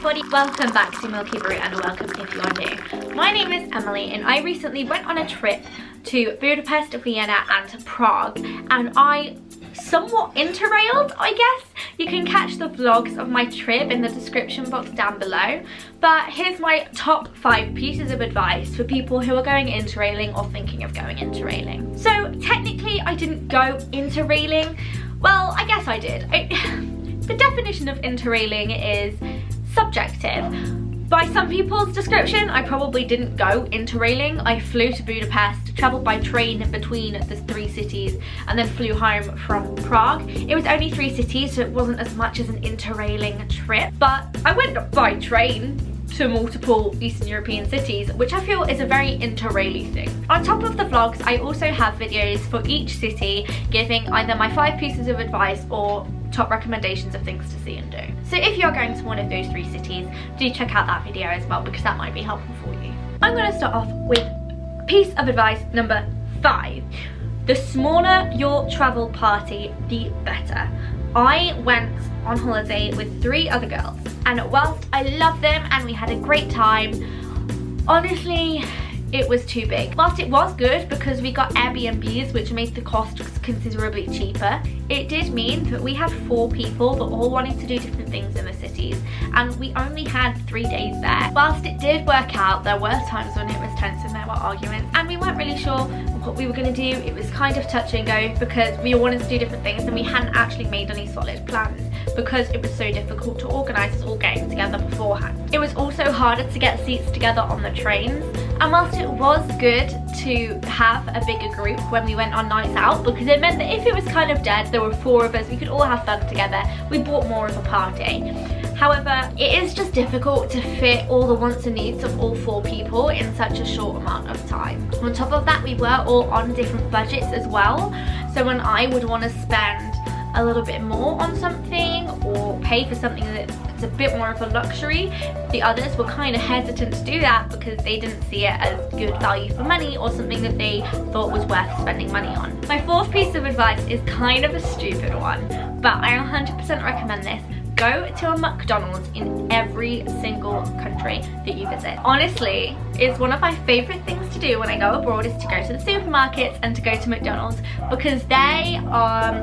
everybody, welcome back to MilkyBrew and welcome if you are new. My name is Emily and I recently went on a trip to Budapest, Vienna and Prague, and I somewhat interrailed, I guess. You can catch the vlogs of my trip in the description box down below, but here's my top 5 pieces of advice for people who are going interrailing or thinking of going interrailing. So technically I didn't go interrailing. Well, I guess I did. The definition of interrailing is subjective. By some people's description, I probably didn't go interrailing. I flew to Budapest, travelled by train between the 3 cities, and then flew home from Prague. It was only 3 cities, so it wasn't as much as an interrailing trip, but I went by train to multiple Eastern European cities, which I feel is a very interraily thing. On top of the vlogs, I also have videos for each city giving either my 5 pieces of advice or top recommendations of things to see and do. So if you're going to one of those 3 cities, do check out that video as well because that might be helpful for you. I'm going to start off with piece of advice number 5. The smaller your travel party, the better. I went on holiday with 3 other girls, and whilst I love them and we had a great time, honestly, it was too big. Whilst it was good because we got Airbnbs, which made the cost considerably cheaper, it did mean that we had 4 people that all wanted to do different things in the cities, and we only had 3 days there. Whilst it did work out, there were times when it was tense and there were arguments and we weren't really sure what we were going to do. It was kind of touch and go because we all wanted to do different things and we hadn't actually made any solid plans because it was so difficult to organise us all getting together beforehand. It was also harder to get seats together on the trains, and whilst it was good to have a bigger group when we went on nights out because it meant that if it was kind of dead, there were 4 of us, we could all have fun together, we brought more of a party. However, it is just difficult to fit all the wants and needs of all 4 people in such a short amount of time. On top of that, we were all on different budgets as well, so when I would want to spend a little bit more on something or pay for something that's a bit more of a luxury, the others were kind of hesitant to do that because they didn't see it as good value for money or something that they thought was worth spending money on. My 4th piece of advice is kind of a stupid one, but I 100% recommend this. Go to a McDonald's in every single country that you visit. Honestly, it's one of my favourite things to do when I go abroad is to go to the supermarkets and to go to McDonald's because they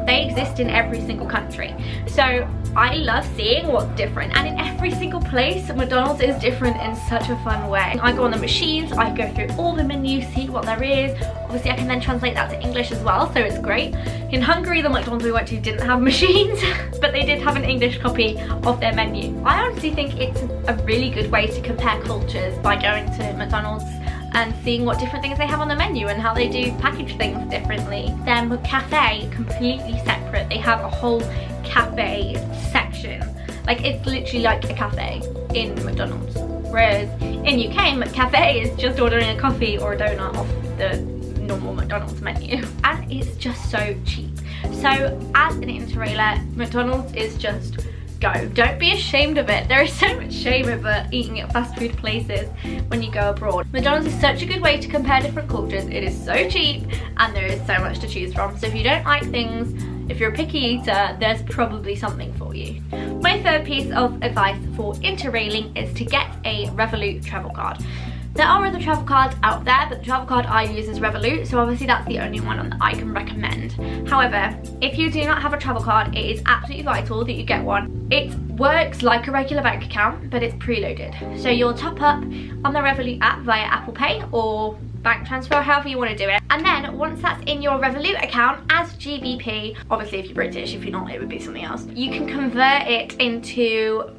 exist in every single country. So I love seeing what's different, and in every single place McDonald's is different in such a fun way. I go on the machines, I go through all the menus, see what there is. Obviously I can then translate that to English as well, so it's great. In Hungary, the McDonald's we went to didn't have machines, but they did have an English copy of their menu. I honestly think it's a really good way to compare cultures by going to McDonald's and seeing what different things they have on the menu and how they do package things differently. Their cafe, completely separate. They have a whole cafe section. Like, it's literally like a cafe in McDonald's. Whereas in UK, McCafe is just ordering a coffee or a donut off the normal McDonald's menu. And it's just so cheap. So as an interrailer, McDonald's is just go. Don't be ashamed of it. There is so much shame over eating at fast food places when you go abroad. McDonald's is such a good way to compare different cultures. It is so cheap and there is so much to choose from. So if you don't like things, if you're a picky eater, there's probably something for you. My 3rd piece of advice for interrailing is to get a Revolut travel card. There are other travel cards out there, but the travel card I use is Revolut, so obviously that's the only one that I can recommend. However, if you do not have a travel card, it is absolutely vital that you get one. It works like a regular bank account, but it's preloaded. So you'll top up on the Revolut app via Apple Pay or bank transfer, however you want to do it. And then once that's in your Revolut account as GBP, obviously if you're British, if you're not, it would be something else, you can convert it into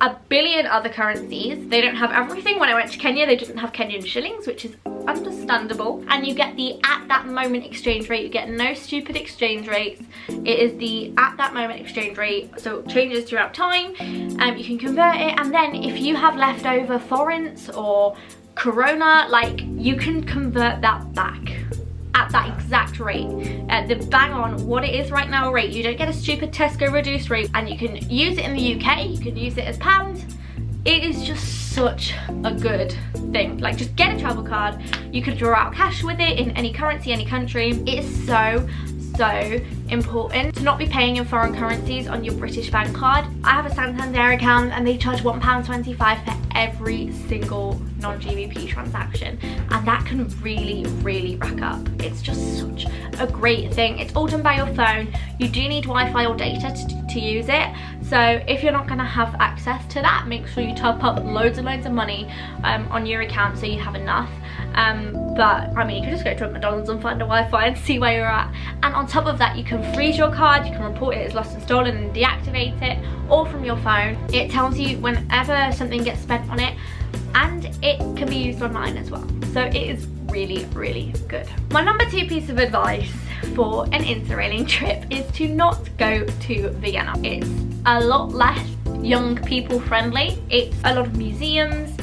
a billion other currencies. They don't have everything. When I went to Kenya, they didn't have Kenyan shillings, which is understandable. And you get the at that moment exchange rate. You get no stupid exchange rates. It is the at that moment exchange rate, so it changes throughout time. You can convert it, and then if you have leftover forints or corona, like, you can convert that back at that exact rate, the bang on what it is right now rate. You don't get a stupid Tesco reduced rate, and you can use it in the UK, you can use it as pounds. It is just such a good thing. Like, just get a travel card, you can draw out cash with it in any currency, any country. It is so so important to not be paying in foreign currencies on your British bank card. I have a Santander account and they charge £1.25 for every single non-GBP transaction, and that can really rack up. It's just such a great thing. It's all done by your phone. You do need Wi-Fi or data to use it, so if you're not going to have access to that, make sure you top up loads and loads of money on your account so you have enough. But I mean, you can just go to a McDonald's and find a Wi-Fi and see where you're at, and on top of that you can freeze your card, you can report it as lost and stolen and deactivate it, all from your phone. It tells you whenever something gets spent on it, and it can be used online as well, so it is really good. My number 2 piece of advice for an interrailing trip is to not go to Vienna. It's a lot less young people friendly, it's a lot of museums,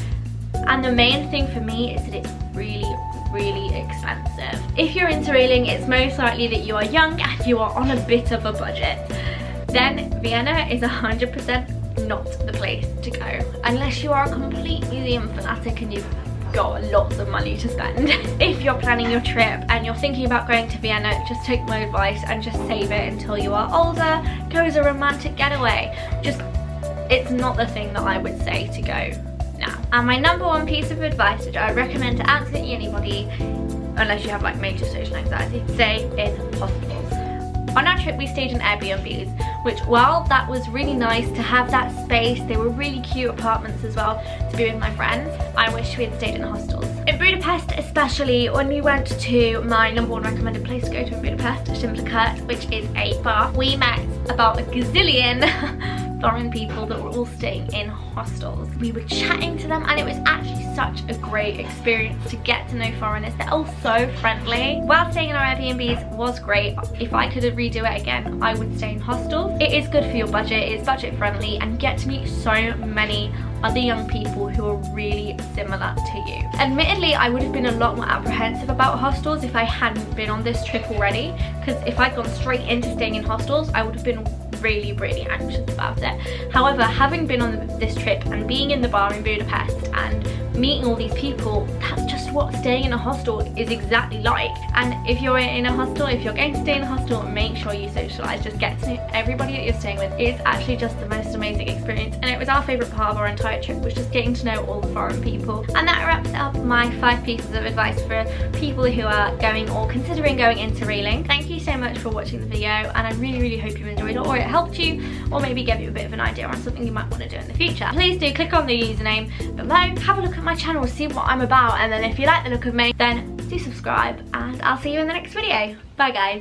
and the main thing for me is that it's really expensive. If you're interrailing, it's most likely that you are young and you are on a bit of a budget. Then Vienna is 100% not the place to go, unless you are a complete museum fanatic and you've got lots of money to spend. If you're planning your trip and you're thinking about going to Vienna, just take my advice and just save it until you are older. Go as a romantic getaway. Just, it's not the thing that I would say to go now. And my number 1 piece of advice, which I recommend to absolutely anybody, unless you have like major social anxiety, stay in hostels. On our trip we stayed in Airbnbs, which, while that was really nice to have that space, they were really cute apartments as well to be with my friends, I wish we had stayed in hostels. In Budapest especially, when we went to my number 1 recommended place to go to in Budapest, Simplicate, which is a bar, we met about a gazillion foreign people that were all staying in hostels. We were chatting to them and it was actually such a great experience to get to know foreigners. They're all so friendly. While staying in our Airbnbs was great, if I could redo it again, I would stay in hostels. It is good for your budget, it's budget friendly, and you get to meet so many other young people who are really similar to you. Admittedly, I would have been a lot more apprehensive about hostels if I hadn't been on this trip already, because if I'd gone straight into staying in hostels, I would have been really anxious about it. However, having been on this trip and being in the bar in Budapest and meeting all these people, that's just what staying in a hostel is exactly like. And if you're in a hostel, if you're going to stay in a hostel, make sure you socialise. Just get to know everybody that you're staying with. It's actually just the most amazing experience, and it was our favourite part of our entire trip, was just getting to know all the foreign people. And that wraps up my 5 pieces of advice for people who are going or considering going interrailing. Thank you so much for watching the video, and I really hope you enjoyed it, or it helped you, or maybe gave you a bit of an idea on something you might want to do in the future. Please do click on the username below, have a look at my channel, see what I'm about, and then if you like the look of me, then do subscribe, and I'll see you in the next video. Bye guys.